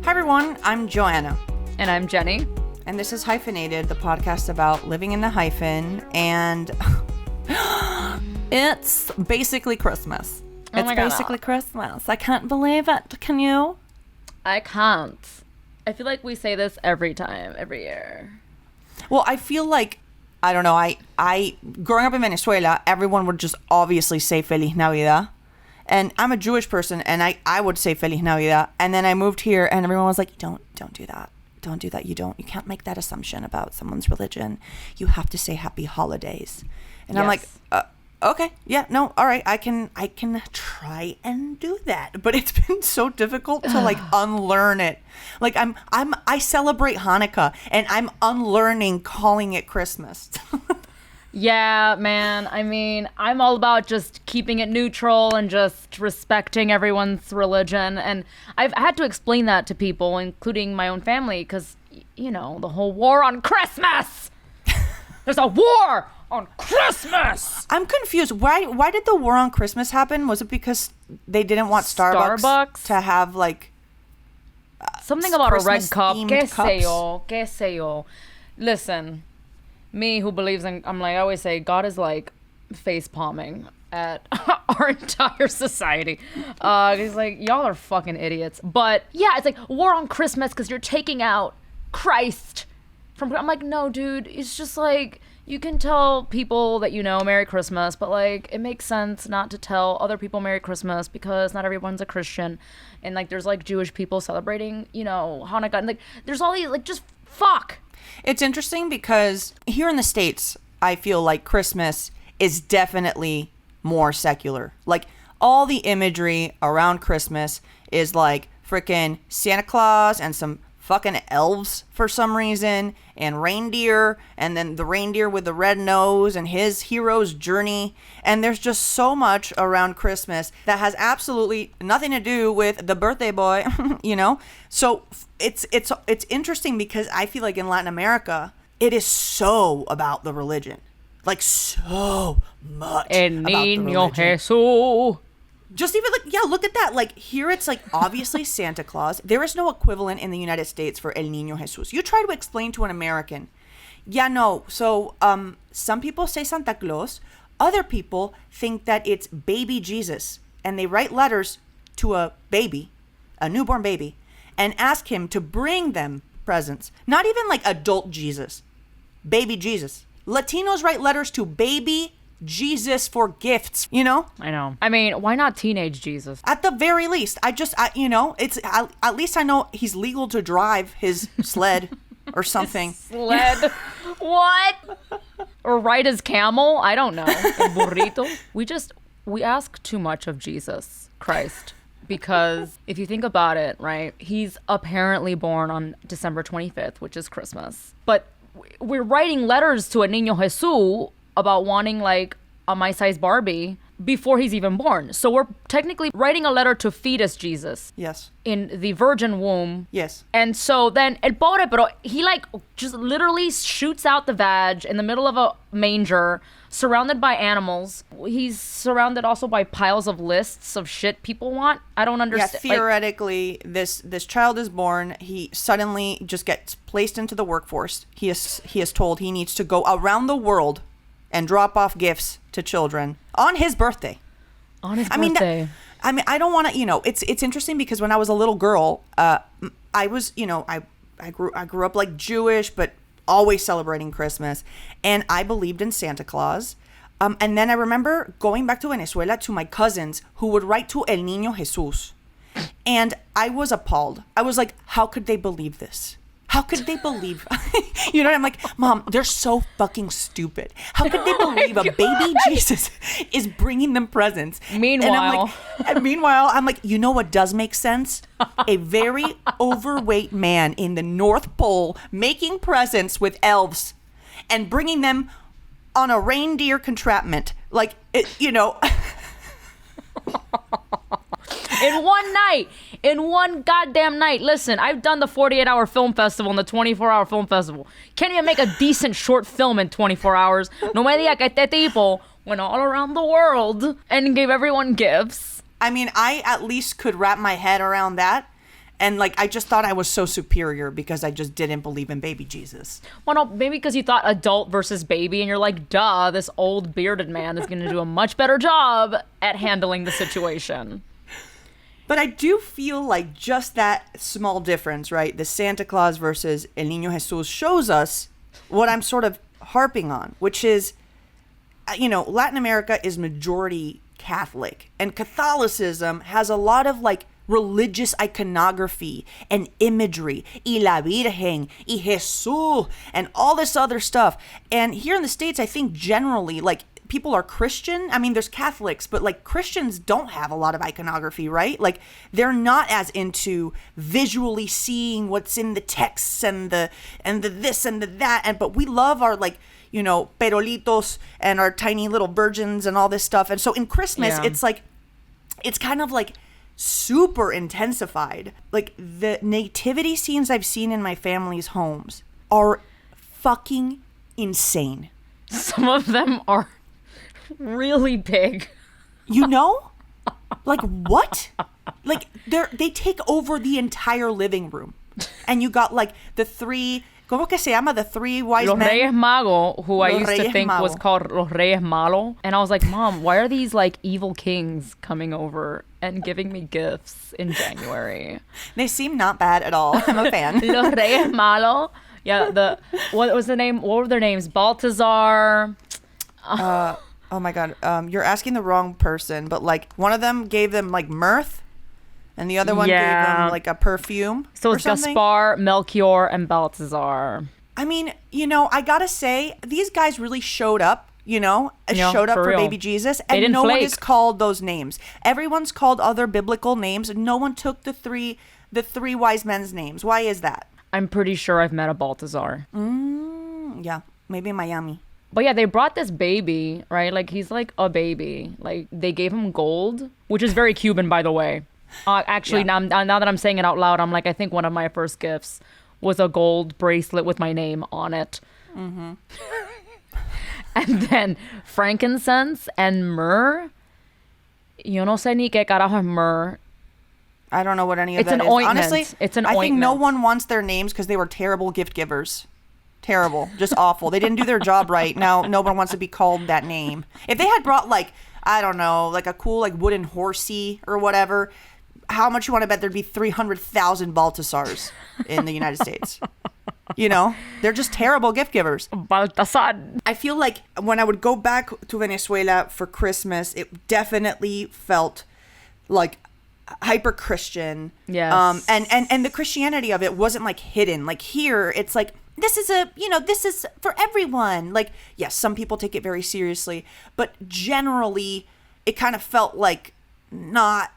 Hi everyone, I'm Joanna. And I'm Jenny. And this is Hyphenated, the podcast about living in the hyphen, and it's basically Christmas. It's basically Christmas. I can't believe it. Can you? I can't. I feel like we say this every year. Well, I feel like, I don't know, I growing up in Venezuela, everyone would just obviously say Feliz Navidad. And I'm a Jewish person, and I would say Feliz Navidad. And then I moved here, and everyone was like, don't do that. Don't do that. You can't make that assumption about someone's religion. You have to say Happy Holidays. And yes. I'm like, okay, yeah, no, all right, I can try and do that. But it's been so difficult to like unlearn it. Like I celebrate Hanukkah, and I'm unlearning calling it Christmas. Yeah, man. I mean, I'm all about just keeping it neutral and just respecting everyone's religion. And I've had to explain that to people, including my own family, because, you know, the whole war on Christmas. There's a war on Christmas. I'm confused. Why did the war on Christmas happen? Was it because they didn't want Starbucks to have, like... something about Christmas a red cup. Que se yo. Listen... me who believes in, I always say God is like face palming at our entire society. He's like, y'all are fucking idiots. But yeah, it's like war on Christmas because you're taking out Christ from. I'm like, no, dude. It's just like you can tell people that you know Merry Christmas, but like it makes sense not to tell other people Merry Christmas because not everyone's a Christian, and like there's like Jewish people celebrating, you know, Hanukkah, and like there's all these like just fuck. It's interesting because here in the States, I feel like Christmas is definitely more secular. Like, all the imagery around Christmas is like freaking Santa Claus and some fucking elves for some reason, and reindeer, and then the reindeer with the red nose and his hero's journey. And there's just so much around Christmas that has absolutely nothing to do with the birthday boy, you know? So it's interesting because I feel like in Latin America, it is so about the religion. Like, so much El about the Niño religion. Jesus. Just even like, yeah, look at that. Like, here it's like obviously Santa Claus. There is no equivalent in the United States for El Niño Jesus. You try to explain to an American. Yeah, no. So some people say Santa Claus. Other people think that it's baby Jesus. And they write letters to a baby, a newborn baby, and ask him to bring them presents. Not even like adult Jesus. Baby Jesus. Latinos write letters to baby Jesus for gifts, you know? I know. I mean, why not teenage Jesus? At the very least, you know, at least I know he's legal to drive his sled or something. Sled? What? Or ride his camel? I don't know. El burrito? We ask too much of Jesus Christ. Because if you think about it, right, he's apparently born on December 25th, which is Christmas. But we're writing letters to a Niño Jesus about wanting like a my-size Barbie before he's even born. So we're technically writing a letter to fetus Jesus. Yes. In the virgin womb. Yes. And so then El Pobre, pero he like just literally shoots out the vag in the middle of a manger, surrounded by animals. He's surrounded also by piles of lists of shit people want. I don't understand. Yeah, theoretically, this child is born. He suddenly just gets placed into the workforce. He is told he needs to go around the world and drop off gifts to children on his birthday. On his birthday. I mean, I don't want to, you know, it's interesting because when I was a little girl, I was, you know, I grew up like Jewish, but always celebrating Christmas. And I believed in Santa Claus. And then I remember going back to Venezuela to my cousins who would write to El Niño Jesus. And I was appalled. I was like, how could they believe this? How could they believe? You know, I'm like, Mom, they're so fucking stupid. How could they believe a baby Jesus is bringing them presents? Meanwhile, I'm like, you know what does make sense? A very overweight man in the North Pole making presents with elves and bringing them on a reindeer entrapment. Like, you know. In one night. In one goddamn night. Listen, I've done the 48-hour film festival and the 24-hour film festival. Can't even make a decent short film in 24 hours. No me diga que este tipo went all around the world and gave everyone gifts. I mean, I at least could wrap my head around that. And like, I just thought I was so superior because I just didn't believe in baby Jesus. Well, no, maybe because you thought adult versus baby, and you're like, duh, this old bearded man is going to do a much better job at handling the situation. But I do feel like just that small difference, right? The Santa Claus versus El Niño Jesus shows us what I'm sort of harping on, which is, Latin America is majority Catholic, and Catholicism has a lot of like religious iconography and imagery, y la Virgen, y Jesús, and all this other stuff. And here in the States, I think generally, like, people are Christian. I mean, there's Catholics, but like Christians don't have a lot of iconography, right? Like, they're not as into visually seeing what's in the texts and the this and the that. But we love our like, perolitos and our tiny little virgins and all this stuff. And so in Christmas, it's kind of like super intensified. Like, the nativity scenes I've seen in my family's homes are fucking insane. Some of them are really big. Like, what? Like, they take over the entire living room. And you got like the three, ¿cómo que se llama? The three wise Los men. Reyes Magos, who I Los used to Reyes think was Magos. called Los Reyes Malos. And I was like, Mom, why are these like evil kings coming over and giving me gifts in January? They seem not bad at all. I'm a fan. Los Reyes Malos. Yeah, what was the name? What were their names? Baltazar. Oh my God. You're asking the wrong person, but like one of them gave them like mirth and the other one gave them like a perfume. So or it's something. Gaspar, Melchior, and Baltazar. I mean, I gotta say, these guys really showed up, showed up for real. baby Jesus, They and didn't no one flake. is called those names. Everyone's called other biblical names. No one took the three wise men's names. Why is that? I'm pretty sure I've met a Baltazar. Yeah, maybe in Miami. But yeah, they brought this baby, right? Like, he's like a baby. Like, they gave him gold, which is very Cuban, by the way. Actually, Yeah. now that I'm saying it out loud, I'm like, I think one of my first gifts was a gold bracelet with my name on it. Mm-hmm. And then frankincense and myrrh. Yo no sé ni qué carajo es myrrh. I don't know what any of It's that an is. ointment. Honestly, It's an I think no ointment. one wants their names because they were terrible gift givers. Terrible. Just awful. They didn't do their job right. Now no one wants to be called that name. If they had brought like, I don't know, like a cool like wooden horsey or whatever, how much you want to bet there'd be 300,000 Baltasars in the United States? They're just terrible gift givers. Baltasar. I feel like when I would go back to Venezuela for Christmas, it definitely felt like hyper Christian. Yes. And the Christianity of it wasn't like hidden. Like here, it's like, this is for everyone. Like, yes, some people take it very seriously, but generally it kind of felt like not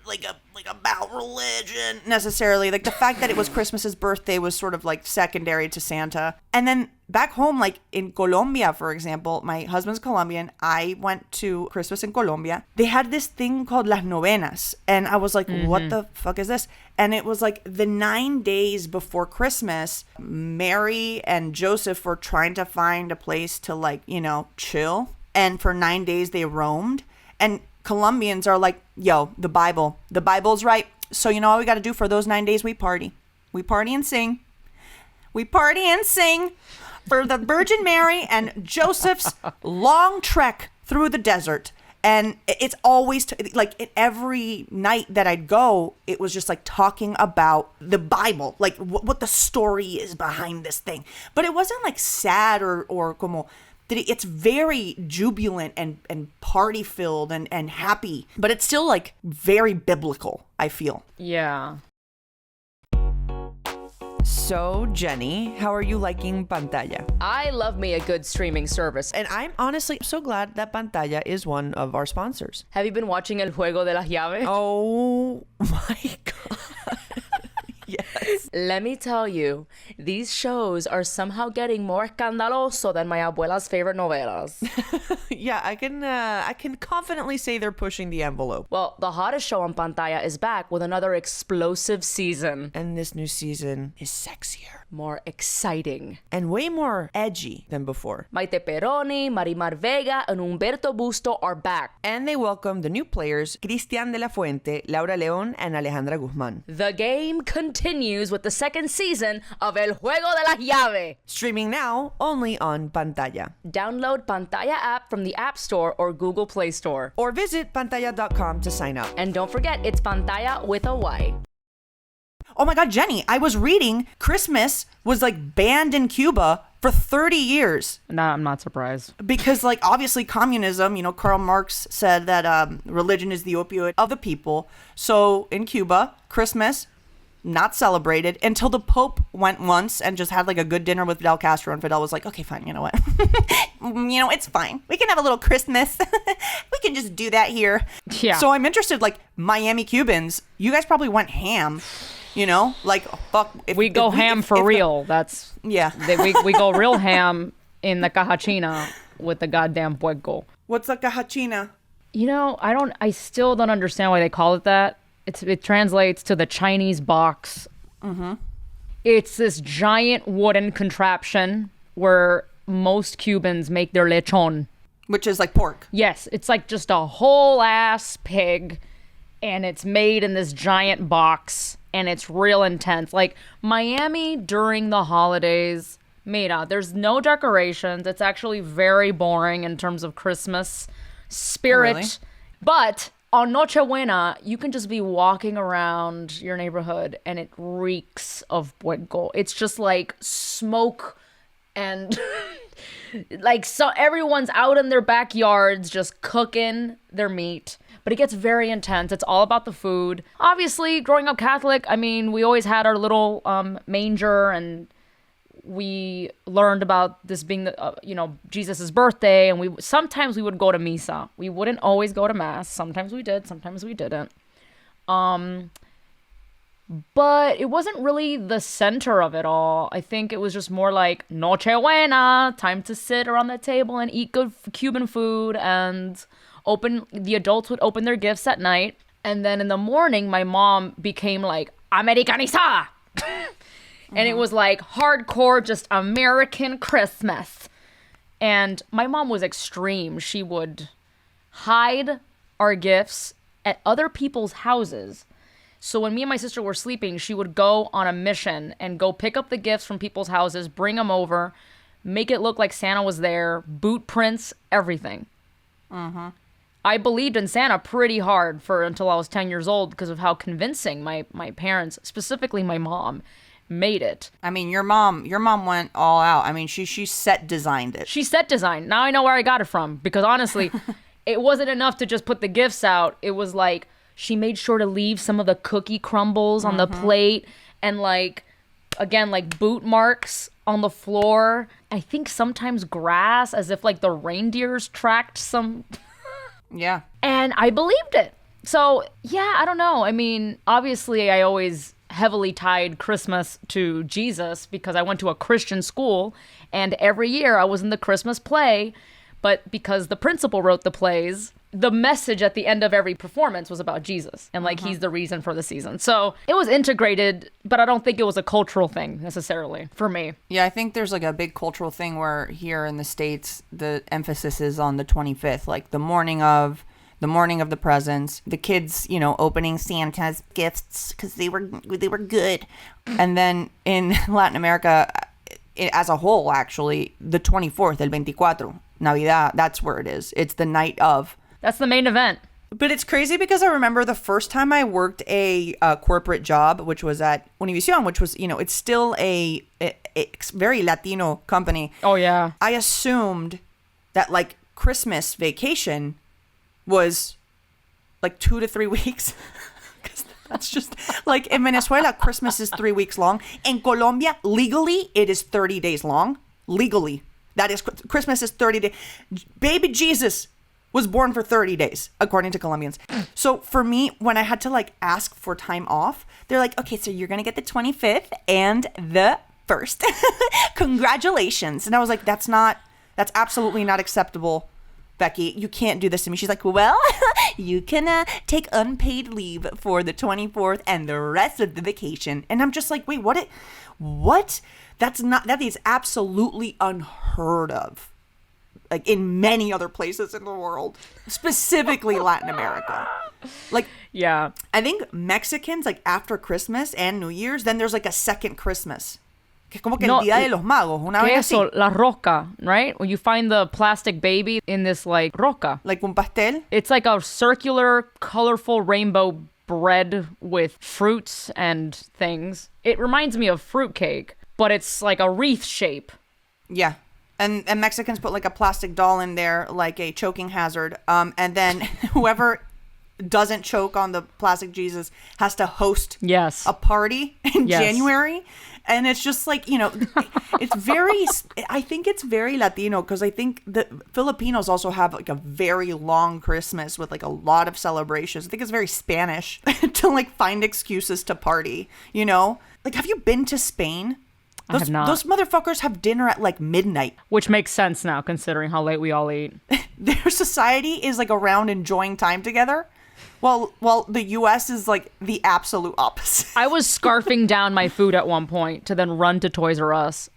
like about religion necessarily. Like, the fact that it was Christmas's birthday was sort of like secondary to Santa. And then back home, like in Colombia, for example, my husband's Colombian. I went to Christmas in Colombia. They had this thing called las novenas. And I was like, what the fuck is this? And it was like the 9 days before Christmas, Mary and Joseph were trying to find a place to like, chill. And for 9 days they roamed. And Colombians are like, yo, the Bible's right. So you know what we got to do for those 9 days? We party and sing. We party and sing for the Virgin Mary and Joseph's long trek through the desert. And it's always like every night that I'd go, it was just like talking about the Bible, like what the story is behind this thing. But it wasn't like sad or como. It's very jubilant and party filled and happy, but it's still like very biblical, I feel. Yeah. So, Jenny, how are you liking Pantalla? I love me a good streaming service. And I'm honestly so glad that Pantalla is one of our sponsors. Have you been watching El Juego de las Llaves? Oh my God. Yes. Let me tell you, these shows are somehow getting more escandaloso than my abuela's favorite novelas. Yeah, I can confidently say they're pushing the envelope. Well, the hottest show on pantalla is back with another explosive season. And this new season is sexier. More exciting. And way more edgy than before. Maite Peroni, Marimar Vega, and Humberto Busto are back. And they welcome the new players, Cristian de la Fuente, Laura León, and Alejandra Guzman. The game continues with the second season of El Juego de las Llaves. Streaming now only on Pantalla. Download Pantalla app from the App Store or Google Play Store. Or visit pantalla.com to sign up. And don't forget, it's Pantalla with a Y. Oh my God, Jenny, I was reading Christmas was like banned in Cuba for 30 years. Nah, I'm not surprised. Because like obviously communism, Karl Marx said that religion is the opioid of the people. So in Cuba, Christmas, not celebrated until the Pope went once and just had like a good dinner with Fidel Castro. And Fidel was like, okay, fine, you know what? It's fine. We can have a little Christmas. We can just do that here. Yeah. So I'm interested, like Miami Cubans, you guys probably went ham. Like, fuck. We go ham for real. That's yeah. we go real ham in the cajachina with the goddamn puerco. What's a cajachina? I still don't understand why they call it that. It translates to the Chinese box. Mm-hmm. It's this giant wooden contraption where most Cubans make their lechon. Which is like pork. Yes, it's like just a whole ass pig, and it's made in this giant box, and it's real intense. Like Miami during the holidays, mira, there's no decorations. It's actually very boring in terms of Christmas spirit. Really? But on Nochebuena, you can just be walking around your neighborhood and it reeks of puerco. It's just like smoke and like so everyone's out in their backyards just cooking their meat. But it gets very intense. It's all about the food. Obviously, growing up Catholic, we always had our little manger, and we learned about this being the Jesus's birthday, and sometimes we would go to misa. We wouldn't always go to mass. Sometimes we did, sometimes we didn't. But it wasn't really the center of it all. I think it was just more like Nochebuena, time to sit around the table and eat good Cuban food, and the adults would open their gifts at night. And then in the morning, my mom became like Americanizada. And it was like hardcore, just American Christmas. And my mom was extreme. She would hide our gifts at other people's houses. So when me and my sister were sleeping, she would go on a mission and go pick up the gifts from people's houses, bring them over, make it look like Santa was there, boot prints, everything. Mm-hmm. I believed in Santa pretty hard until I was 10 years old because of how convincing my parents, specifically my mom, made it. Your mom went all out. She set designed it. She set designed. Now I know where I got it from, because honestly, it wasn't enough to just put the gifts out. It was like she made sure to leave some of the cookie crumbles on the plate, and like boot marks on the floor. I think sometimes grass, as if like the reindeers tracked some. Yeah. And I believed it. So, yeah, I don't know. Obviously, I always heavily tied Christmas to Jesus because I went to a Christian school, and every year I was in the Christmas play. But because the principal wrote the plays, the message at the end of every performance was about Jesus, and like he's the reason for the season. So it was integrated, but I don't think it was a cultural thing necessarily for me. Yeah, I think there's like a big cultural thing where here in the States, the emphasis is on the 25th, like the morning of the presents, the kids, opening Santa's gifts because they were good. And then in Latin America, as a whole, actually, the 24th, el 24, Navidad, that's where it is. It's the night of. That's the main event. But it's crazy because I remember the first time I worked a corporate job, which was at Univision, which was, it's still a very Latino company. Oh, yeah. I assumed that like Christmas vacation was like 2 to 3 weeks. Because that's just like in Venezuela, Christmas is 3 weeks long. In Colombia, legally, it is 30 days long. Legally. That is, Christmas is 30 days. Baby Jesus was born for 30 days, according to Colombians. So for me, when I had to like ask for time off, they're like, okay, so you're going to get the 25th and the 1st. Congratulations. And I was like, that's absolutely not acceptable, Becky. You can't do this to me. She's like, well, you can take unpaid leave for the 24th and the rest of the vacation. And I'm just like, wait, what? That is absolutely unheard of. Like in many other places in the world, specifically Latin America. Like, Yeah. I think Mexicans, like after Christmas and New Year's, then there's like a second Christmas. Que es como que No, el Día de los Magos, una vaina así. Queso, la roca, right? When you find the plastic baby in this like roca. Like un pastel. It's like a circular, colorful rainbow bread with fruits and things. It reminds me of fruitcake, but it's like a wreath shape. Yeah. And Mexicans put like a plastic doll in there, like a choking hazard. And then whoever doesn't choke on the plastic Jesus has to host Yes. a party in Yes. January. And it's just like, you know, it's very, I think it's very Latino because I think the Filipinos also have like a very long Christmas with like a lot of celebrations. I think it's very Spanish to like find excuses to party, you know? Like, have you been to Spain? I have not. Those motherfuckers have dinner at like midnight. Which makes sense now, considering how late we all eat. Their society is like around enjoying time together, while the U.S. is like the absolute opposite. I was scarfing down my food at one point to then run to Toys R Us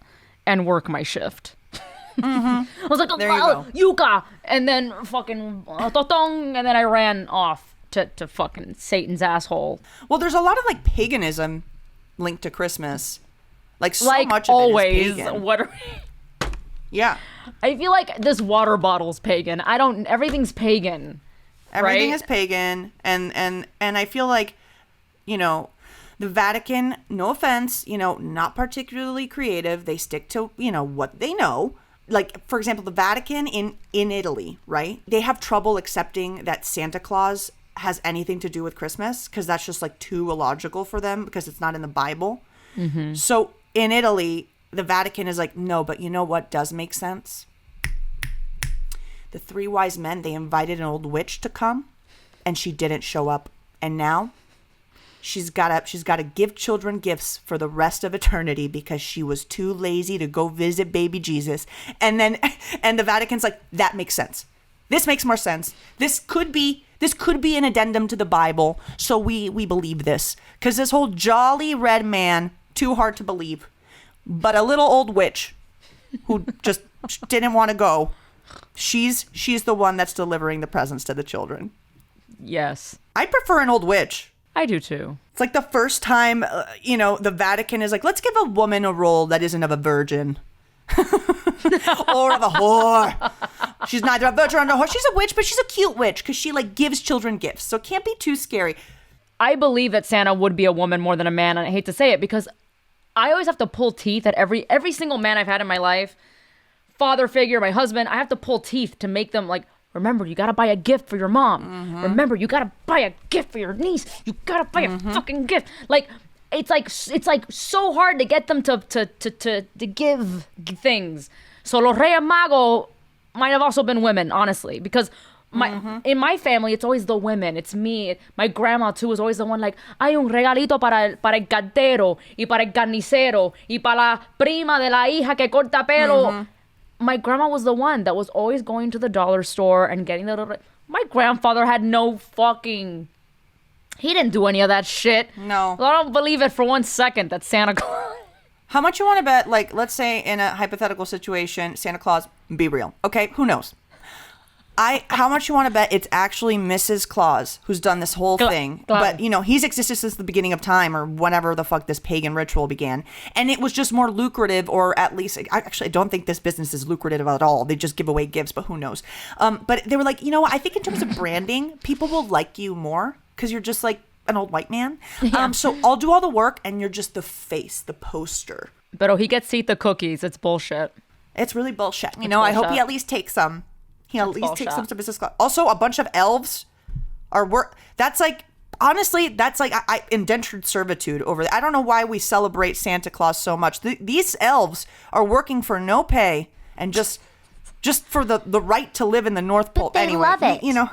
and work my shift. I was like, There you go. yuca! And then fucking totong, and then I ran off to fucking Satan's asshole. Well, there's a lot of like paganism linked to Christmas. Like so Like much of always, it is pagan. what are Yeah. I feel like this water bottle's pagan. Everything's pagan. Everything Right? is pagan, and I feel like, you know, the Vatican, no offense, you know, not particularly creative. They stick to, you know, what they know. Like, for example, the Vatican in Italy, right? They have trouble accepting that Santa Claus has anything to do with Christmas because that's just like too illogical for them because it's not in the Bible. So in Italy, the Vatican is like, no, but you know what does make sense? The 3 wise men, they invited an old witch to come and she didn't show up. And now she's got to give children gifts for the rest of eternity because she was too lazy to go visit baby Jesus. And the Vatican's like, that makes sense. This makes more sense. This could be an addendum to the Bible. So we believe this because this whole jolly red man, too hard to believe, but a little old witch who just didn't want to go. She's the one that's delivering the presents to the children. Yes. I prefer an old witch. I do too. It's like the first time, you know, the Vatican is like, let's give a woman a role that isn't of a virgin. Or of a whore. She's neither a virgin nor a whore. She's a witch, but she's a cute witch because she like gives children gifts. So it can't be too scary. I believe that Santa would be a woman more than a man, and I hate to say it because I always have to pull teeth at every single man I've had in my life. Father figure, my husband, I have to pull teeth to make them like, remember, you gotta buy a gift for your mom. Remember, you gotta buy a gift for your niece. You gotta buy a fucking gift. Like, it's like so hard to get them to give things. So Los Reyes Magos might have also been women, honestly, because in my family, it's always the women. It's me. My grandma, too, is always the one like, hay un regalito para el cartero, y para el carnicero, y para la prima de la hija que corta pelo. My grandma was the one that was always going to the dollar store and getting the little... My grandfather had no fucking... He didn't do any of that shit. No. I don't believe it for 1 second that Santa Claus... How much you want to bet, like, let's say in a hypothetical situation, Santa Claus, be real. Okay, who knows? How much you want to bet it's actually Mrs. Claus who's done this whole thing. But, you know, he's existed since the beginning of time or whenever the fuck this pagan ritual began. And it was just more lucrative, or at least, I don't think this business is lucrative at all. They just give away gifts, but who knows? But they were like, you know what? I think in terms of branding, people will like you more because you're just like an old white man. So I'll do all the work and you're just the face, the poster. But he gets to eat the cookies. It's bullshit. It's really bullshit. You know, I hope he at least takes some. He at least takes some to Mrs. Claus. Also, a bunch of elves are that's like, honestly, that's like indentured servitude over there. I don't know why we celebrate Santa Claus so much. These elves are working for no pay and just just for the right to live in the North Pole. they Anyway, love it. you know.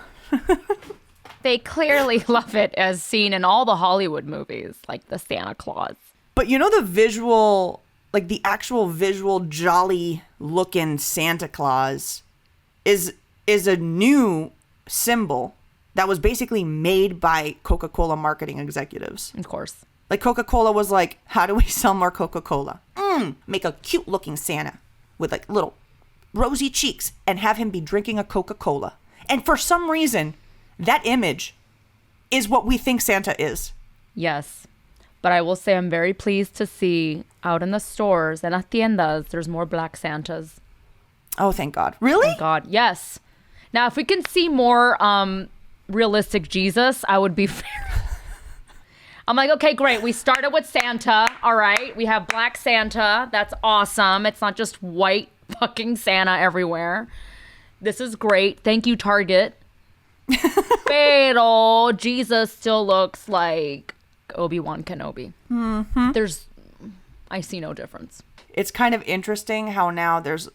They clearly love it, as seen in all the Hollywood movies, like the Santa Claus. But you know the visual, like the actual visual jolly looking Santa Claus is a new symbol that was basically made by Coca-Cola marketing executives. Of course. Like Coca-Cola was like, how do we sell more Coca-Cola? Make a cute looking Santa with like little rosy cheeks and have him be drinking a Coca-Cola. And for some reason, that image is what we think Santa is. Yes. But I will say I'm very pleased to see out in the stores and at tiendas, there's more Black Santas. Oh, thank God. Really? Thank God. Yes. Now, if we can see more realistic Jesus, I would be very... I'm like, okay, great. We started with Santa. All right. We have Black Santa. That's awesome. It's not just white fucking Santa everywhere. This is great. Thank you, Target. Pero Jesus still looks like Obi-Wan Kenobi. I see no difference. It's kind of interesting how now there's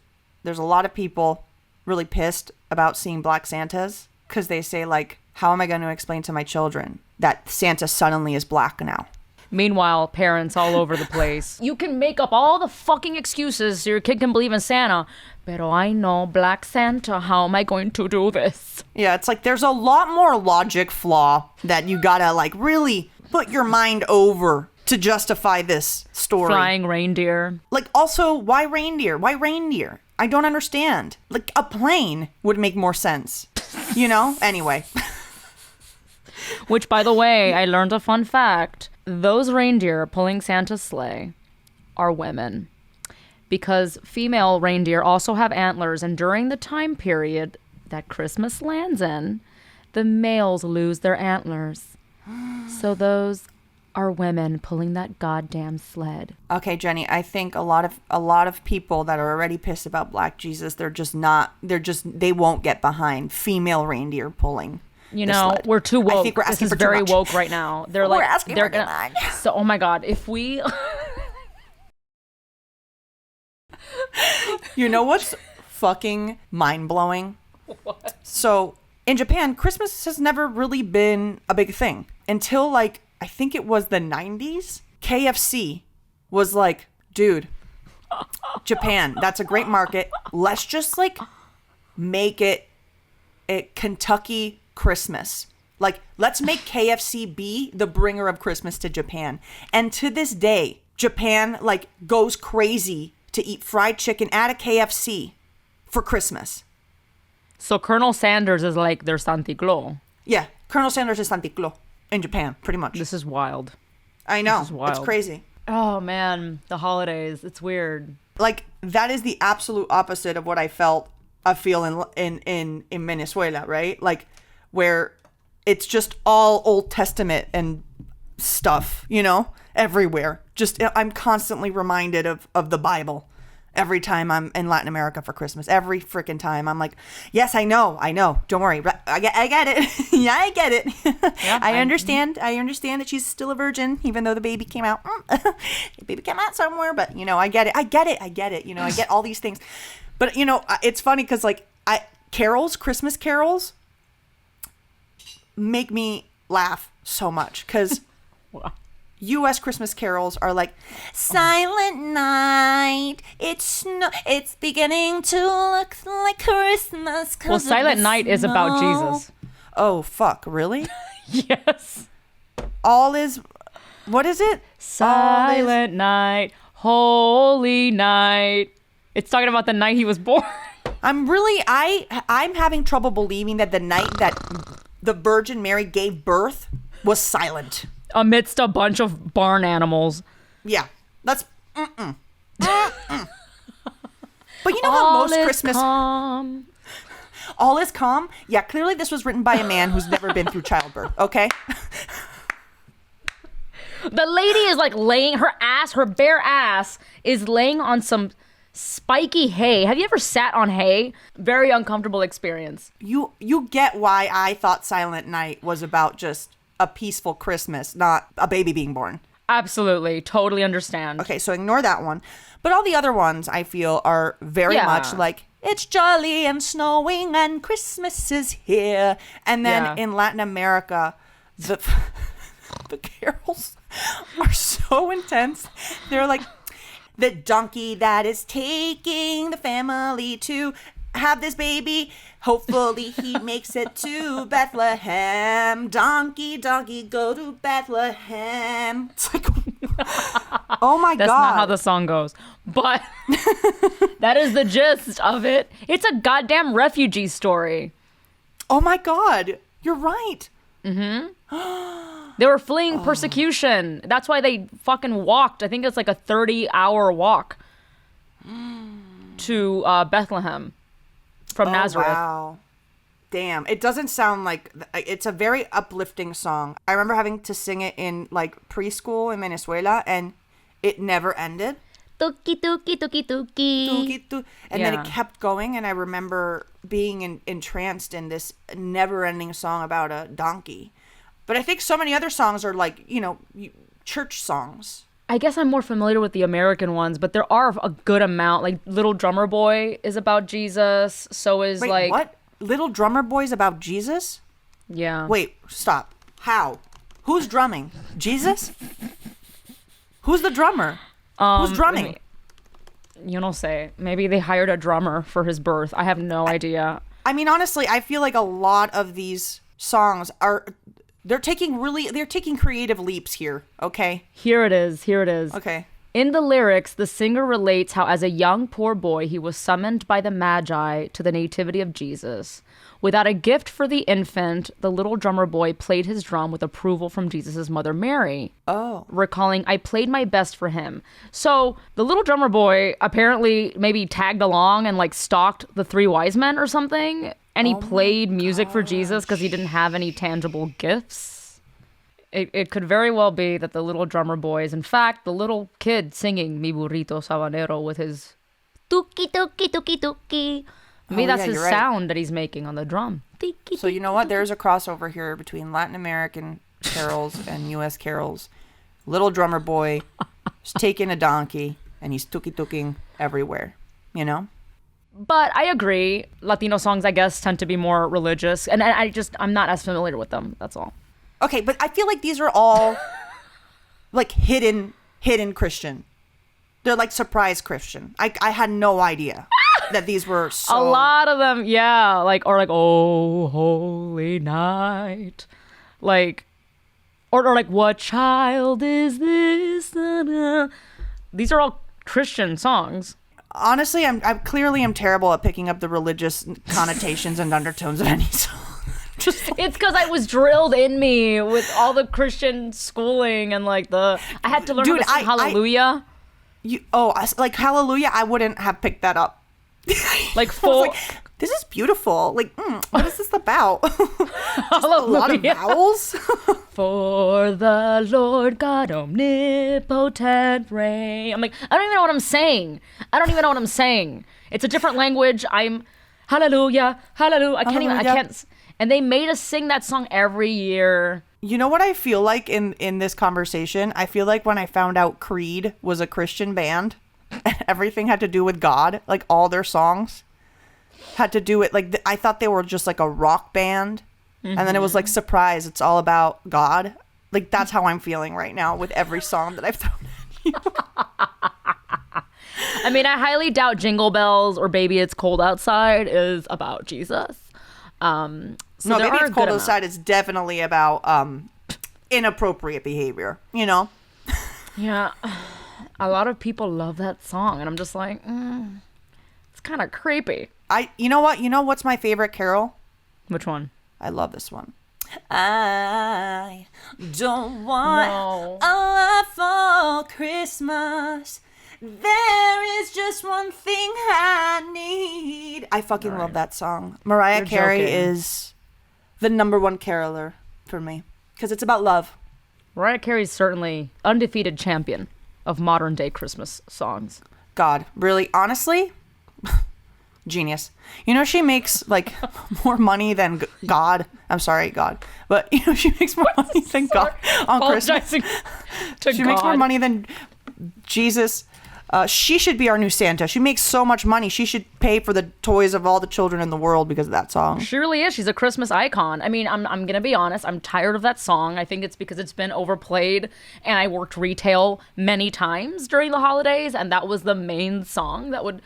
a lot of people really pissed about seeing Black Santas because they say, like, how am I going to explain to my children that Santa suddenly is black now? Meanwhile, parents all over the place. You can make up all the fucking excuses so your kid can believe in Santa. Pero I know Black Santa. How am I going to do this? Yeah, it's like there's a lot more logic flaw that you gotta like really put your mind over to justify this story. Flying reindeer. Like also, why reindeer? Why reindeer? I don't understand. Like a plane would make more sense. You know? Anyway. Which, by the way, I learned a fun fact. Those reindeer pulling Santa's sleigh are women. Because female reindeer also have antlers, and during the time period that Christmas lands in, the males lose their antlers. So those are women pulling that goddamn sled. Okay, Jenny, I think a lot of people that are already pissed about Black Jesus, they won't get behind female reindeer pulling. You know, sled. we're too woke. I think we're asking this is for too very much. woke right now. They're We're like, asking they're for too gonna. much. So, oh my God, if we. You know what's fucking mind-blowing? What? So, in Japan, Christmas has never really been a big thing. Until, like, I think it was the 90s. KFC was like, dude, Japan, that's a great market. Let's just, like, make it a Kentucky Christmas. Like, let's make KFC be the bringer of Christmas to Japan. And to this day, Japan, like, goes crazy to eat fried chicken at a KFC for Christmas. So Colonel Sanders is like their Santa Claus. Yeah, Colonel Sanders is Santa Claus in Japan, pretty much. This is wild. I know. This is wild. It's crazy. Oh man, the holidays. It's weird. Like, that is the absolute opposite of what I feel in Venezuela, right? Like, where it's just all Old Testament and stuff, you know, everywhere. Just, I'm constantly reminded of the Bible every time I'm in Latin America for Christmas. Every freaking time. I'm like, yes, I know. Don't worry. I get it. Yeah, I get it. Yeah, I understand that she's still a virgin, even though the baby came out. The baby came out somewhere, but, you know, I get it. You know, I get all these things. But, you know, it's funny because, like, Christmas carols make me laugh so much because Wow. U.S. Christmas carols are like, Silent Night, it's beginning to look like Christmas. Well, Silent Night is about Jesus. Oh, fuck, really? Yes. What is it? Silent Night, Holy Night. It's talking about the night he was born. I'm having trouble believing that the night that the Virgin Mary gave birth was silent. Amidst a bunch of barn animals. Yeah, that's But you know how most Christmas Calm. all is calm? Yeah, clearly this was written by a man who's never been through childbirth, okay? The lady is like laying her bare ass is laying on some spiky hay. Have you ever sat on hay? Very uncomfortable experience. You get why I thought Silent Night was about just a peaceful Christmas, not a baby being born. Absolutely. Totally understand. Okay, so ignore that one. But all the other ones, I feel, are very much like it's jolly and snowing and Christmas is here. And then in Latin America, the carols are so intense. They're like, the donkey that is taking the family to have this baby. Hopefully he makes it to Bethlehem. Donkey, donkey, go to Bethlehem. It's like, oh my God. That's not how the song goes. But that is the gist of it. It's a goddamn refugee story. Oh my God. You're right. They were fleeing persecution. That's why they fucking walked. I think it's like a 30-hour walk to Bethlehem from Nazareth. Wow. Damn. It doesn't sound like... It's a very uplifting song. I remember having to sing it in like preschool in Venezuela, and it never ended. Tuki, tuki, tuki, tuki. And then it kept going, and I remember being entranced in this never-ending song about a donkey. But I think so many other songs are like, you know, church songs. I guess I'm more familiar with the American ones, but there are a good amount. Like Little Drummer Boy is about Jesus. So is Wait, like... what? Little Drummer Boy's about Jesus? Yeah. Wait, stop. How? Who's drumming? Jesus? Who's the drummer? Who's drumming? You don't say. Maybe they hired a drummer for his birth. I have no idea. I mean, honestly, I feel like a lot of these songs are... They're taking creative leaps here, okay? Here it is. Okay. In the lyrics, the singer relates how as a young poor boy, he was summoned by the Magi to the nativity of Jesus. Without a gift for the infant, the little drummer boy played his drum with approval from Jesus' mother Mary. Oh. Recalling, I played my best for him. So the little drummer boy apparently maybe tagged along and like stalked the three wise men or something. And he played music for Jesus because he didn't have any tangible gifts. It could very well be that the little drummer boy is, in fact, the little kid singing Mi Burrito Sabanero with his tuki, tuki, tuki, tuki. Maybe that's his sound that he's making on the drum. So you know what? There's a crossover here between Latin American carols and U.S. carols. Little drummer boy is taking a donkey, and he's tuki-tuking everywhere, you know? But I agree. Latino songs, I guess, tend to be more religious. And I'm not as familiar with them. That's all. Okay, but I feel like these are all like hidden Christian. They're like surprise Christian. I had no idea that these were so... A lot of them, yeah. Like, or like, oh, holy night. Like, or like, what child is this? These are all Christian songs. Honestly, I clearly am terrible at picking up the religious connotations and undertones of any song. It's because I was drilled in me with all the Christian schooling and like I had to learn how to sing Hallelujah. Like Hallelujah, I wouldn't have picked that up. Like full. This is beautiful. Like, what is this about? Just a lot of vowels. For the Lord God omnipotent reign. I'm like, I don't even know what I'm saying. It's a different language. I'm hallelujah, hallelujah. I can't. And they made us sing that song every year. You know what I feel like in this conversation? I feel like when I found out Creed was a Christian band and everything had to do with God, like all their songs had to do with like I thought they were just like a rock band, and then it was like surprise, it's all about God. Like that's how I'm feeling right now with every song that I've thrown at you. I mean, I highly doubt Jingle Bells or Baby It's Cold Outside is about Jesus. No, Baby It's Cold Outside is definitely about inappropriate behavior, you know? Yeah. A lot of people love that song, and I'm just like, it's kind of creepy. You know what? You know what's my favorite carol? Which one? I love this one. I don't want a lot for Christmas. There is just one thing I need. I fucking love that song. Mariah Carey is the number one caroler for me because it's about love. Mariah Carey's certainly undefeated champion of modern day Christmas songs. God, really, honestly, genius. You know, she makes like more money than God. I'm sorry, God, but you know she makes more money than God on Christmas. She makes more money than Jesus, She should be our new Santa. She makes so much money. She should pay for the toys of all the children in the world because of that song. She really is. She's a Christmas icon. I mean, I'm going to be honest. I'm tired of that song. I think it's because it's been overplayed, and I worked retail many times during the holidays, and that was the main song that would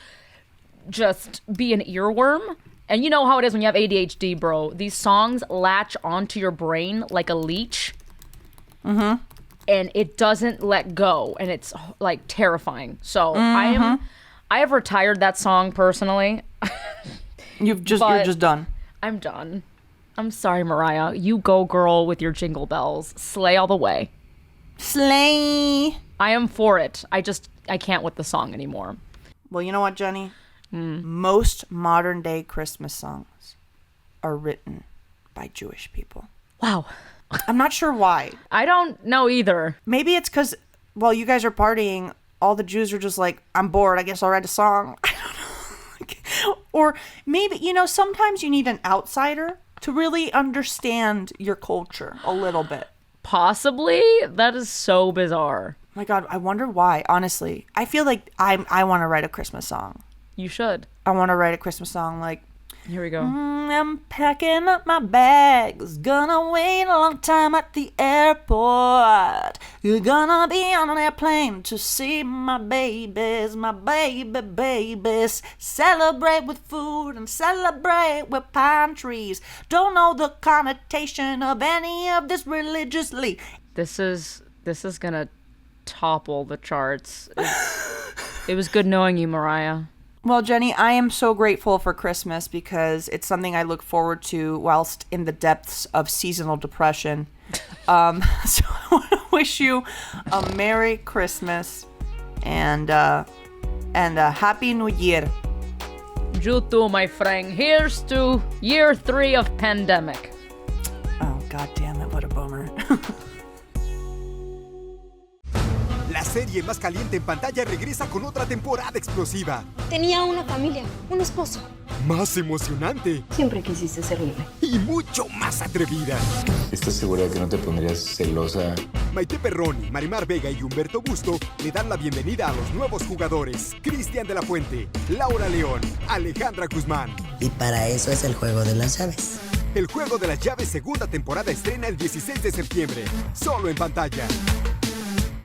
just be an earworm. And you know how it is when you have ADHD, bro. These songs latch onto your brain like a leech. Mm-hmm. And it doesn't let go, and it's like terrifying. So I have retired that song personally. You're just done. I'm done. I'm sorry, Mariah. You go, girl, with your jingle bells. Slay all the way. Slay. I am for it. I can't with the song anymore. Well, you know what, Jenny? Most modern day Christmas songs are written by Jewish people. Wow. I'm not sure why. I don't know either. Maybe it's because while you guys are partying, all the Jews are just like, I'm bored. I guess I'll write a song. I don't know. Or maybe, sometimes you need an outsider to really understand your culture a little bit. Possibly. That is so bizarre. My God, I wonder why. Honestly, I feel like I want to write a Christmas song. You should. I want to write a Christmas song like, here we go. I'm packing up my bags, gonna wait a long time at the airport. You're gonna be on an airplane to see my babies, babies. Celebrate with food and celebrate with pine trees. Don't know the connotation of any of this religiously. This is gonna topple the charts. It was good knowing you, Mariah. Well, Jenny, I am so grateful for Christmas because it's something I look forward to whilst in the depths of seasonal depression. So I want to wish you a Merry Christmas and a Happy New Year. You too, my friend. Here's to year 3 of pandemic. Oh, God damn it, what a bummer. La serie más caliente en pantalla regresa con otra temporada explosiva. Tenía una familia, un esposo. Más emocionante. Siempre quisiste ser libre. Y mucho más atrevida. ¿Estás segura de que no te pondrías celosa? Maite Perroni, Marimar Vega y Humberto Busto le dan la bienvenida a los nuevos jugadores. Cristian de la Fuente, Laura León, Alejandra Guzmán. Y para eso es el juego de las llaves. El Juego de las Llaves segunda temporada estrena el 16 de septiembre. Solo en pantalla.